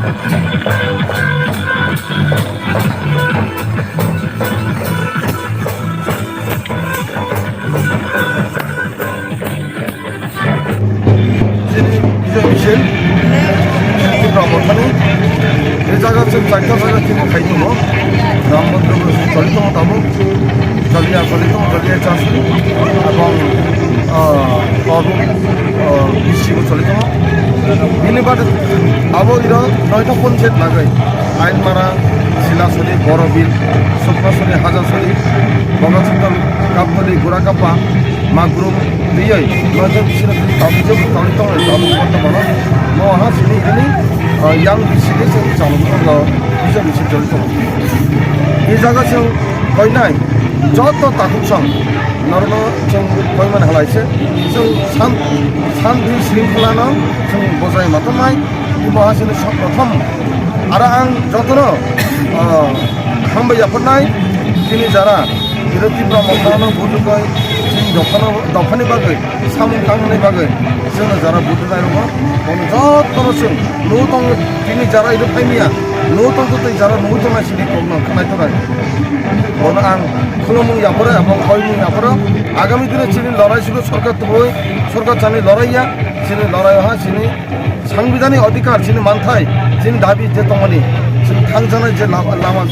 미션 못하는 여자가 좀 짧다 생각하면 가이도 뭐 남분들은 절리통 다무 절리야 짜수 এবং 미시고 절리통 미니바드 아버 이런 너희가 본셋 나가이 아인마라 지나서리 버러빌 속파서리 하자서리 버가스던 갑터리 고라카파 마그룸 비어이 너희가 비시는 다비적 절리통을 나도 것도 많아 뭐 하시니 이니 양 비시게 자는 거 비저 비시 절리통 이 자가 좀 거의 나이 저도 다국성 너는 좀 거의만 할라이ছে 좀 শান্তি শৃঙ্খলা 좀 বজায় মাতামাই 이거 하시는 প্রথম 아랑 যতনো হামবাইয়াফরনাই তিনি যারা বিরোধীরা মতানো বুঝুকয় দফানি বাগৈ সামুং কাংনি বাগৈ जोङो যারা বুঝুনাই রকম কোনো যতনো जों নো দং তিনি যারা ইদো ফাইমিয়া নো দং তো যারা নো দং আসিনি কোনো খানাই তো নাই কোনো আং খুলুমুং ইয়াফরে এবং কয়মুং ইয়াফরে আগামী দিনে চিনি লড়াই শুধু সরকার তো বই সরকার জানি লড়াইয়া চিনি লড়াই হা চিনি সাংবিধানিক অধিকার চিনি মানথাই চিনি দাবি যে তমানি চিনি থাংজানাय যে লামা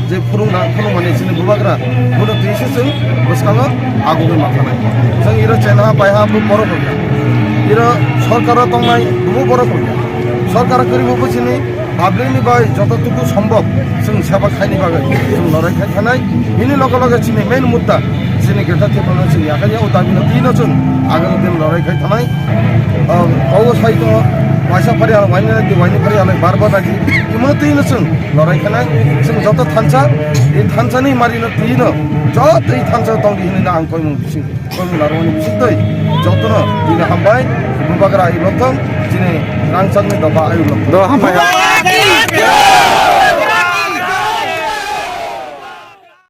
যে ফুরুंमानि চিনি বুবাग्रा बुनो दिसो जों बसखाङो आगुबै माखानाय जों इरो चेना बायहा बर' फोरखौ इरो सरकारा तंनाय बुबो बर' फोरखौ सरकारा करिबो चिनि पाब्लिकनि बाय যতটুকু সম্ভব जों सेवा खायनि बागै जों लड़ाइखाय थानाय बिनि लगे लगे चिनि मेन मुद्दा चिनि गेटा टेपना चिनि आखाया उदाबिनो दिनो जों आगामी दिन लड़ाइखाय थानाय गाव साइड वाइसा फारि आलो वाइनि फारि आलो बारबा नागि इमोतैनो जों लड़ाइखानाय जों जत थानसा इ थानसानि मारिनो दिनो जत इ थानसा दं दिनो आं कयमुं बिसिं कयमुं लारवानि बिसिं दै जतनो दिनो हामबाय बुबाग्रा इलथं दिनै रांचांनि दबा आयु लथं